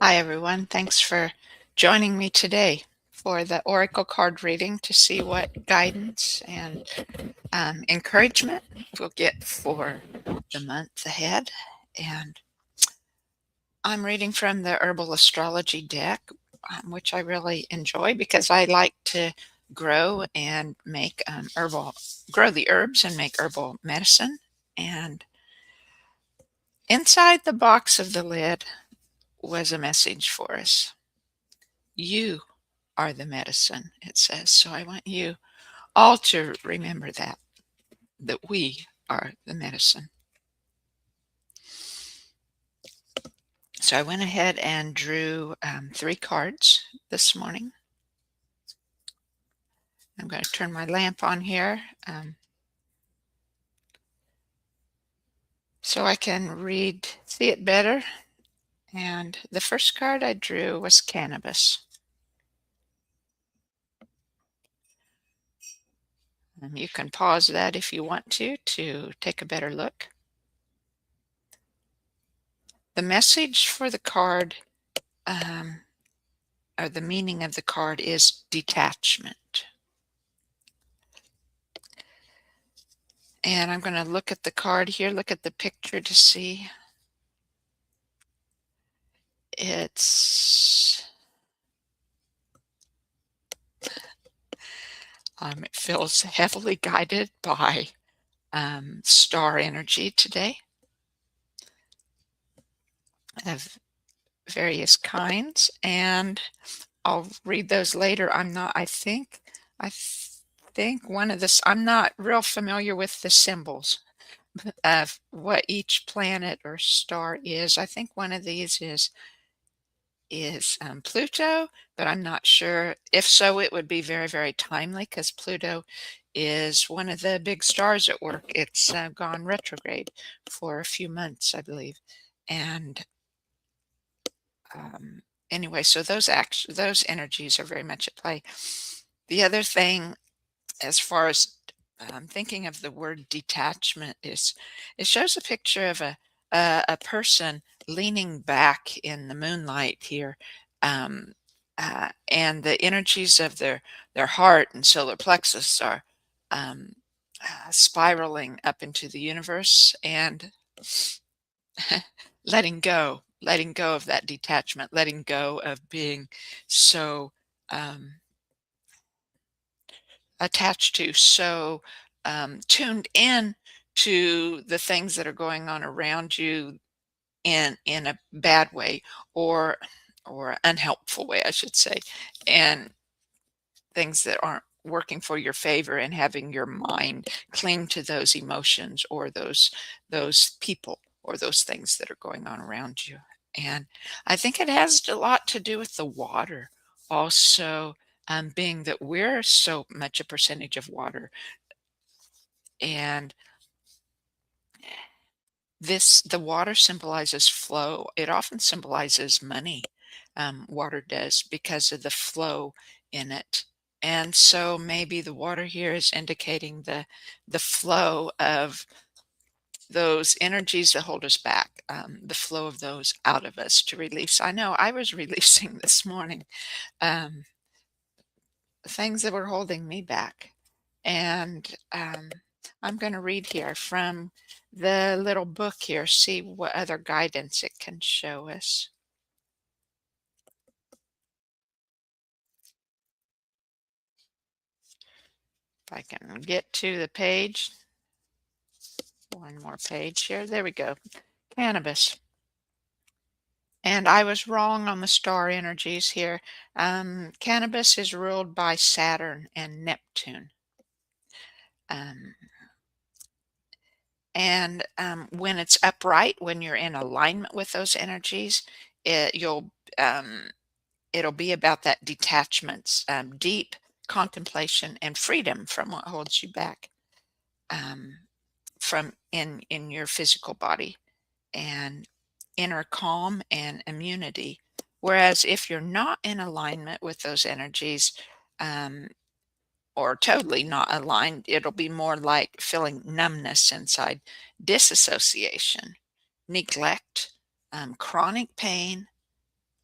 Hi, everyone. Thanks for joining me today for the Oracle card reading to see what guidance and encouragement we'll get for the month ahead. And I'm reading from the Herbal Astrology deck, which I really enjoy because I like to grow and make grow the herbs and make herbal medicine. And inside the box of the lid was a message for us. You are the medicine, it says. So I want you all to remember that we are the medicine. So I went ahead and drew 3 cards this morning. I'm going to turn my lamp on here so I can see it better. And the first card I drew was cannabis. And you can pause that if you want to take a better look. The message for the card um, or the meaning of the card is detachment. And I'm going to look at the card here, look at the picture to see. It feels heavily guided by star energy today of various kinds. And I'll read those later. I think one of this, I'm not real familiar with the symbols of what each planet or star is. I think one of these is Pluto, but I'm not sure. If so, it would be very, very timely because Pluto is one of the big stars at work. It's gone retrograde for a few months, I believe. And um, anyway, so those energies are very much at play. The other thing, as far as thinking of the word detachment, is it shows a picture of a person leaning back in the moonlight here, um, and the energies of their heart and solar plexus are um, spiraling up into the universe and letting go of that detachment, letting go of being so um, attached to, so tuned in to the things that are going on around you in a bad way or unhelpful way, I should say, and things that aren't working for your favor and having your mind cling to those emotions or those people or those things that are going on around you. And I think it has a lot to do with the water also, being that we're so much a percentage of water. And the water symbolizes flow. It often symbolizes money. Water does because of the flow in it. And so maybe the water here is indicating the flow of those energies that hold us back, the flow of those out of us to release. I know I was releasing this morning um, things that were holding me back. And I'm going to read here from the little book here, see what other guidance it can show us. If I can get to the page, one more page here. There we go. Cannabis. And I was wrong on the star energies here. Cannabis is ruled by Saturn and Neptune. Um, and when it's upright, when you're in alignment with those energies, you'll it'll be about that detachment, deep contemplation and freedom from what holds you back, um, from in your physical body, and inner calm and immunity. Whereas if you're not in alignment with those energies, um, or totally not aligned, it'll be more like feeling numbness inside, disassociation, neglect, chronic pain,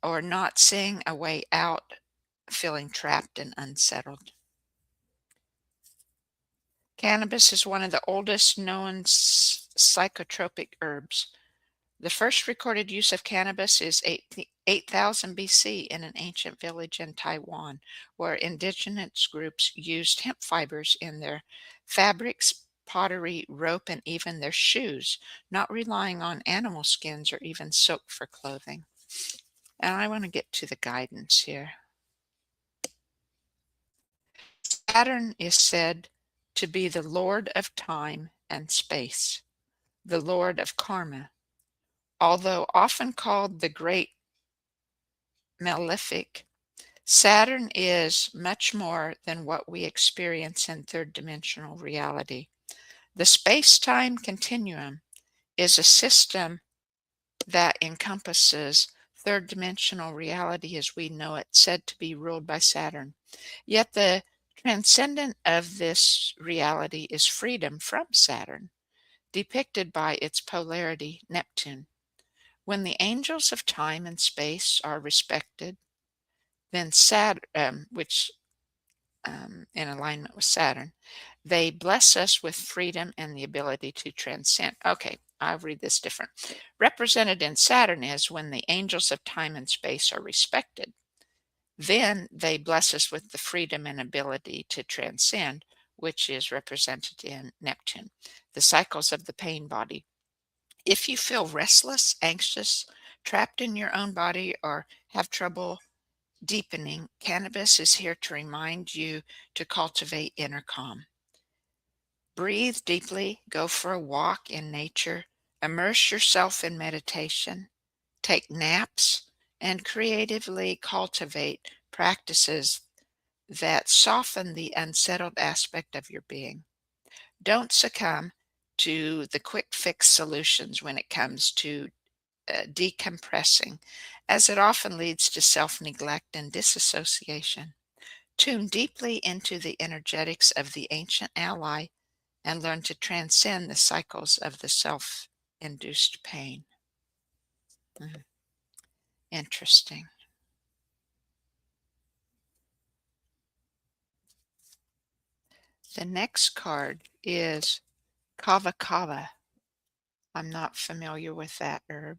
or not seeing a way out, feeling trapped and unsettled. Cannabis is one of the oldest known psychotropic herbs. The first recorded use of cannabis is 8,000 BC in an ancient village in Taiwan, where indigenous groups used hemp fibers in their fabrics, pottery, rope, and even their shoes, not relying on animal skins or even silk for clothing. And I want to get to the guidance here. Saturn is said to be the lord of time and space, the lord of karma. Although often called the great malefic, Saturn is much more than what we experience in third dimensional reality. The space time continuum is a system that encompasses third dimensional reality as we know it, said to be ruled by Saturn. Yet the transcendent of this reality is freedom from Saturn, depicted by its polarity, Neptune. When the angels of time and space are respected, then Saturn, which in alignment with Saturn, they bless us with freedom and the ability to transcend. Okay, I'll read this different. Represented in Saturn is when the angels of time and space are respected. Then they bless us with the freedom and ability to transcend, which is represented in Neptune, the cycles of the pain body. If you feel restless, anxious, trapped in your own body, or have trouble deepening, cannabis is here to remind you to cultivate inner calm. Breathe deeply, go for a walk in nature, immerse yourself in meditation, take naps, and creatively cultivate practices that soften the unsettled aspect of your being. Don't succumb to the quick fix solutions when it comes to decompressing, as it often leads to self neglect and disassociation. Tune deeply into the energetics of the ancient ally and learn to transcend the cycles of the self induced pain. Interesting. The next card is kava kava. I'm not familiar with that herb.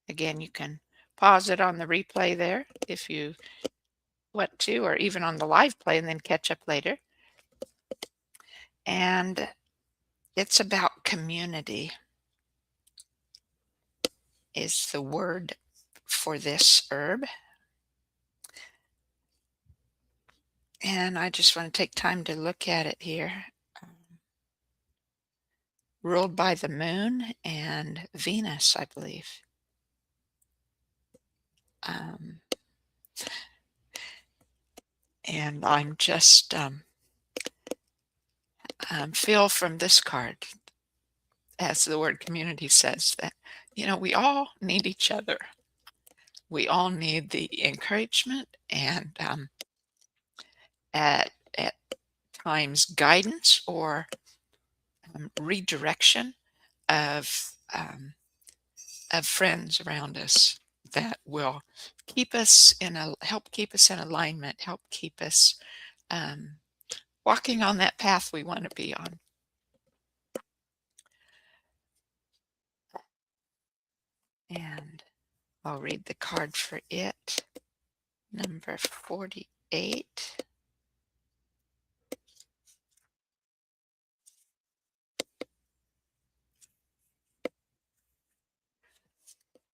Again, you can pause it on the replay there if you want to, or even on the live play and then catch up later. And it's about community, is the word for this herb. And I just want to take time to look at it here. Ruled by the moon and Venus, I believe. Um, and I'm just feel from this card, as the word community says, that, we all need each other. We all need the encouragement and at times guidance or redirection of friends around us that will help keep us in alignment, help keep us walking on that path we want to be on. And I'll read the card for it. Number 48.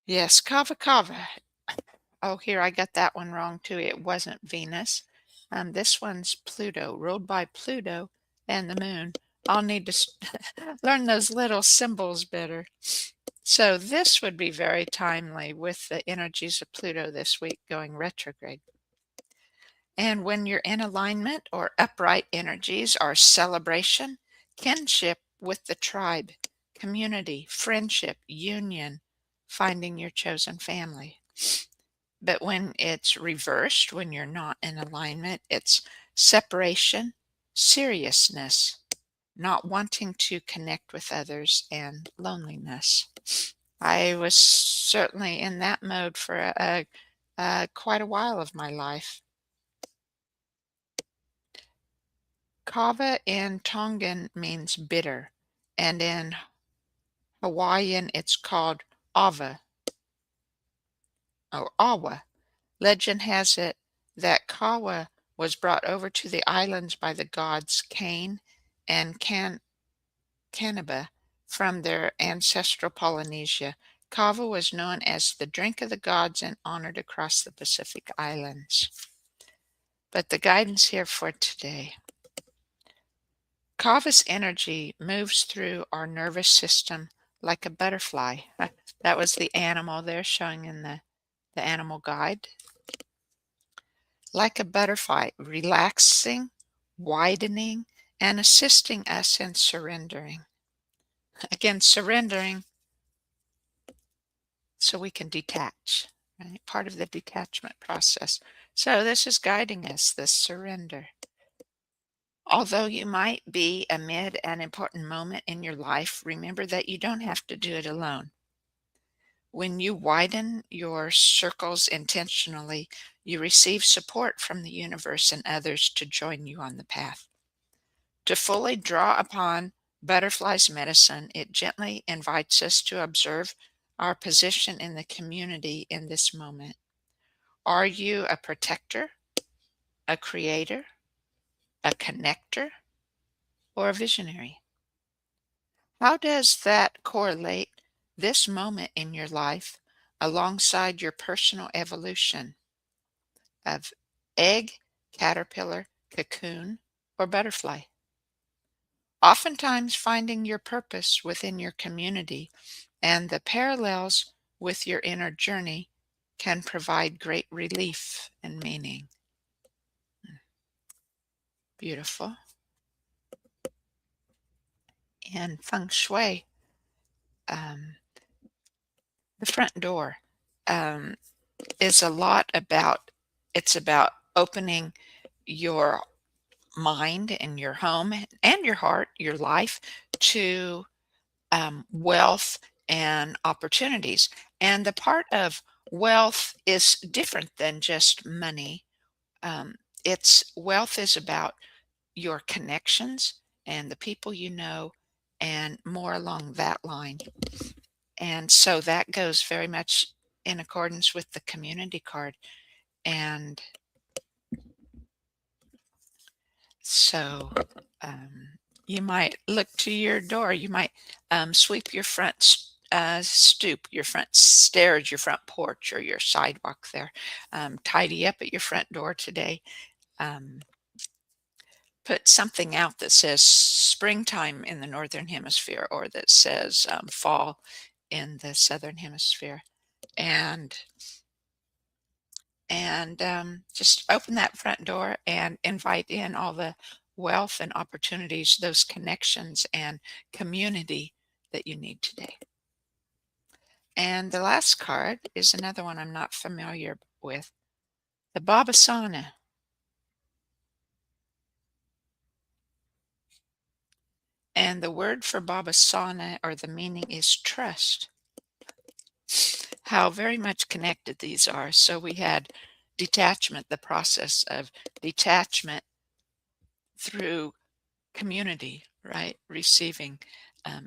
Yes, kava kava. Oh, here, I got that one wrong too. It wasn't Venus. This one's Pluto, ruled by Pluto and the moon. I'll need to learn those little symbols better. So this would be very timely with the energies of Pluto this week going retrograde. And when you're in alignment or upright energies are celebration, kinship with the tribe, community, friendship, union, finding your chosen family. But when it's reversed, when you're not in alignment, it's separation, seriousness, not wanting to connect with others, and loneliness. I was certainly in that mode for quite a while of my life. Kava in Tongan means bitter, and in Hawaiian it's called ava or awa. Legend has it that kawa was brought over to the islands by the gods Cain and Canaba from their ancestral Polynesia. Kava was known as the drink of the gods and honored across the Pacific Islands. But the guidance here for today. Kava's energy moves through our nervous system like a butterfly. That was the animal they're showing in the animal guide. Like a butterfly, relaxing, widening, and assisting us in surrendering. Again, surrendering so we can detach, right? Part of the detachment process. So this is guiding us, this surrender. Although you might be amid an important moment in your life, remember that you don't have to do it alone. When you widen your circles intentionally, you receive support from the universe and others to join you on the path. To fully draw upon butterfly's medicine, it gently invites us to observe our position in the community in this moment. Are you a protector, a creator, a connector, or a visionary? How does that correlate this moment in your life alongside your personal evolution of egg, caterpillar, cocoon, or butterfly? Oftentimes, finding your purpose within your community and the parallels with your inner journey can provide great relief and meaning. Beautiful. And feng shui, um, the front door, um, is a lot about, it's about opening your mind and your home and your heart, your life to wealth and opportunities. And the part of wealth is different than just money. Um, it's wealth is about your connections and the people you know, and more along that line. And so that goes very much in accordance with the community card. And so um, you might look to your door. You might sweep your stoop, your front stairs, your front porch, or your sidewalk there. Tidy up at your front door today. Um, put something out that says springtime in the northern hemisphere, or that says fall in the southern hemisphere, and just open that front door and invite in all the wealth and opportunities, those connections and community that you need today. And the last card is another one I'm not familiar with, the Babasana. And the word for Babasana, or the meaning, is trust. How very much connected these are. So we had detachment, the process of detachment through community, right? Receiving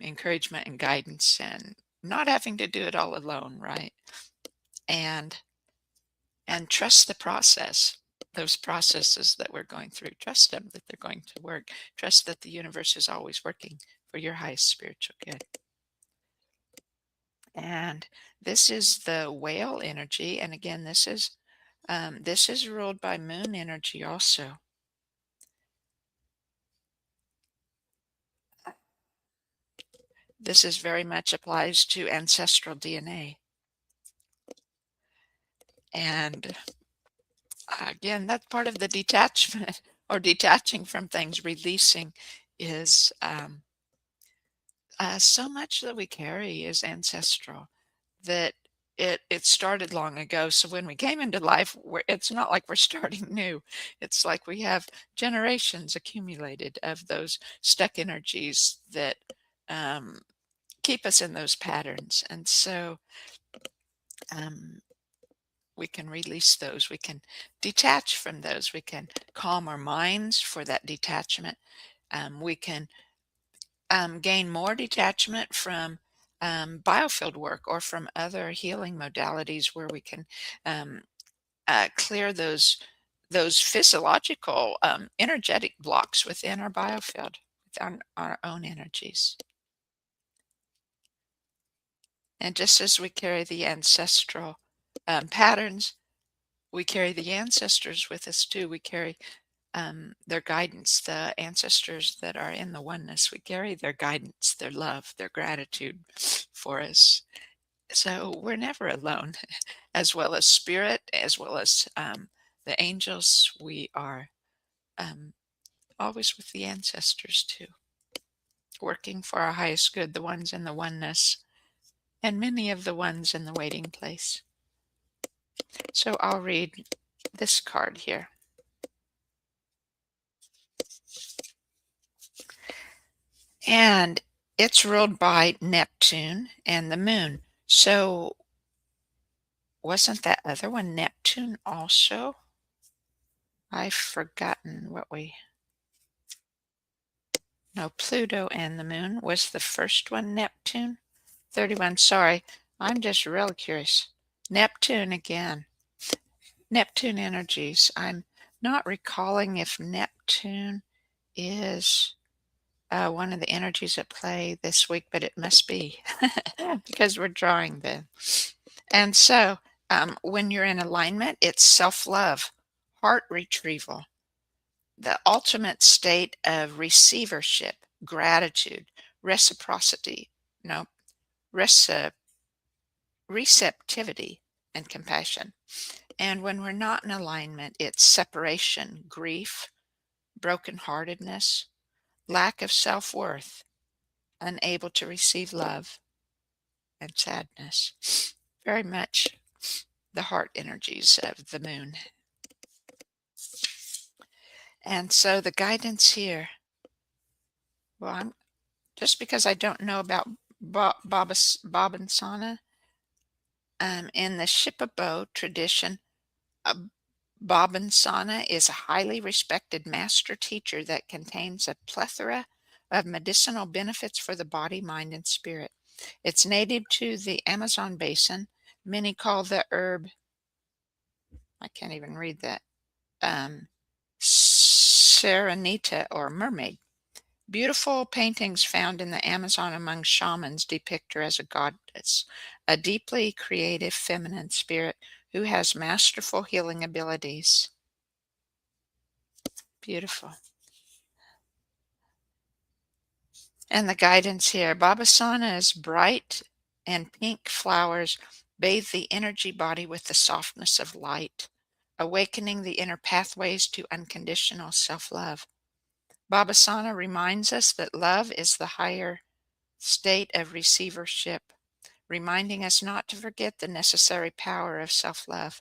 encouragement and guidance and not having to do it all alone, right? And trust the process, those processes that we're going through. Trust them that they're going to work. Trust that the universe is always working for your highest spiritual good. And this is the whale energy. And again, this is ruled by moon energy also. This is very much applies to ancestral DNA. And again, that's part of the detachment or detaching from things, releasing is so much that we carry is ancestral, that it started long ago. So when we came into life, it's not like we're starting new. It's like we have generations accumulated of those stuck energies that keep us in those patterns. And so um, we can release those. We can detach from those. We can calm our minds for that detachment. We can gain more detachment from biofield work or from other healing modalities where we can um, clear those physiological energetic blocks within our biofield, with our own energies. And just as we carry the ancestral patterns, we carry the ancestors with us too. We carry their guidance, the ancestors that are in the oneness. We carry their guidance, their love, their gratitude for us. So we're never alone, as well as spirit, as well as the angels. We are um, always with the ancestors too, working for our highest good, the ones in the oneness, and many of the ones in the waiting place. So I'll read this card here. And it's ruled by Neptune and the moon. So wasn't that other one Neptune also? I've forgotten what we. No, Pluto and the moon. Was the first one Neptune? 31. Sorry. I'm just real curious. Neptune again. Neptune energies. I'm not recalling if Neptune is one of the energies at play this week, but it must be because we're drawing them. And so when you're in alignment, it's self love, heart retrieval, the ultimate state of receivership, gratitude, reciprocity, no, reci- receptivity, and compassion. And when we're not in alignment, it's separation, grief, brokenheartedness, lack of self worth, unable to receive love, and sadness. Very much the heart energies of the moon. And so the guidance here, well, just because I don't know about Babasana, in the Shipibo tradition, uh, Babasana is a highly respected master teacher that contains a plethora of medicinal benefits for the body, mind, and spirit. It's native to the Amazon basin. Many call the herb, I can't even read that, Serenita or mermaid. Beautiful paintings found in the Amazon among shamans depict her as a goddess, a deeply creative feminine spirit who has masterful healing abilities. Beautiful. And the guidance here, Babasana's bright and pink flowers bathe the energy body with the softness of light, awakening the inner pathways to unconditional self-love. Babasana reminds us that love is the higher state of receivership, reminding us not to forget the necessary power of self-love.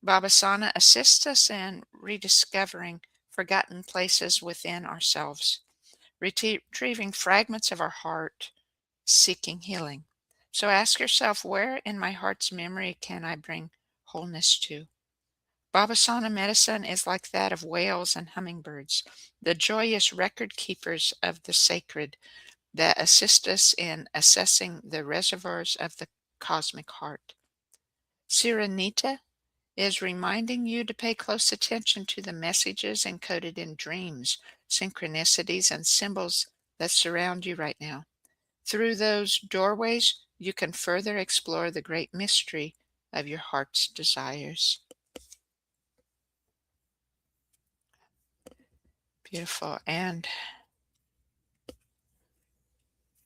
Babasana assists us in rediscovering forgotten places within ourselves, retrieving fragments of our heart, seeking healing. So ask yourself, where in my heart's memory can I bring wholeness to? Babasana medicine is like that of whales and hummingbirds, the joyous record keepers of the sacred that assist us in assessing the reservoirs of the cosmic heart. Sirenita is reminding you to pay close attention to the messages encoded in dreams, synchronicities, and symbols that surround you right now. Through those doorways, you can further explore the great mystery of your heart's desires. Beautiful. And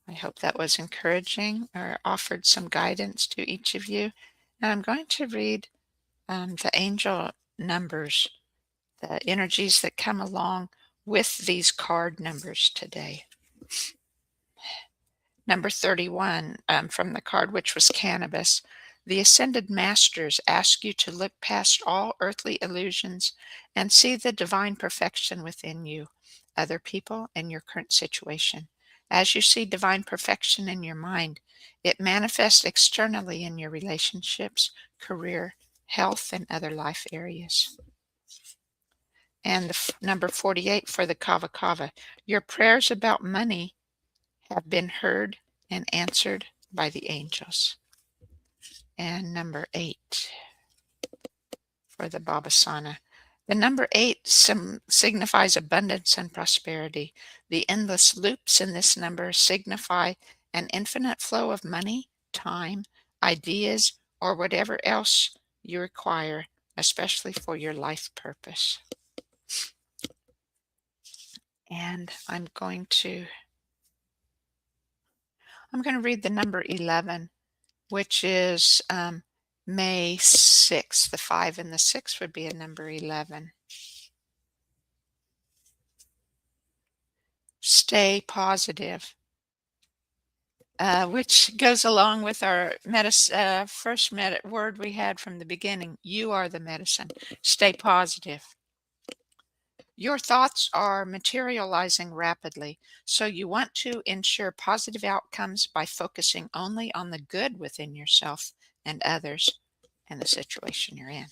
I hope that was encouraging or offered some guidance to each of you. And I'm going to read the angel numbers, the energies that come along with these card numbers today. Number 31 from the card, which was cannabis. The ascended masters ask you to look past all earthly illusions and see the divine perfection within you, other people, and your current situation. As you see divine perfection in your mind, it manifests externally in your relationships, career, health, and other life areas. And number 48 for the Kava Kava. Your prayers about money have been heard and answered by the angels. And number 8 for the Babasana. The number 8 signifies abundance and prosperity. The endless loops in this number signify an infinite flow of money, time, ideas, or whatever else you require, especially for your life purpose. And I'm going to read the number 11, which is May 6th. The 5 and the 6 would be a number 11. Stay positive, which goes along with our first word we had from the beginning. You are the medicine. Stay positive. Your thoughts are materializing rapidly, so you want to ensure positive outcomes by focusing only on the good within yourself and others and the situation you're in.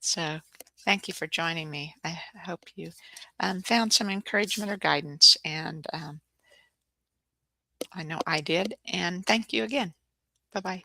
So, thank you for joining me. I hope you found some encouragement or guidance, and I know I did. And thank you again. Bye bye.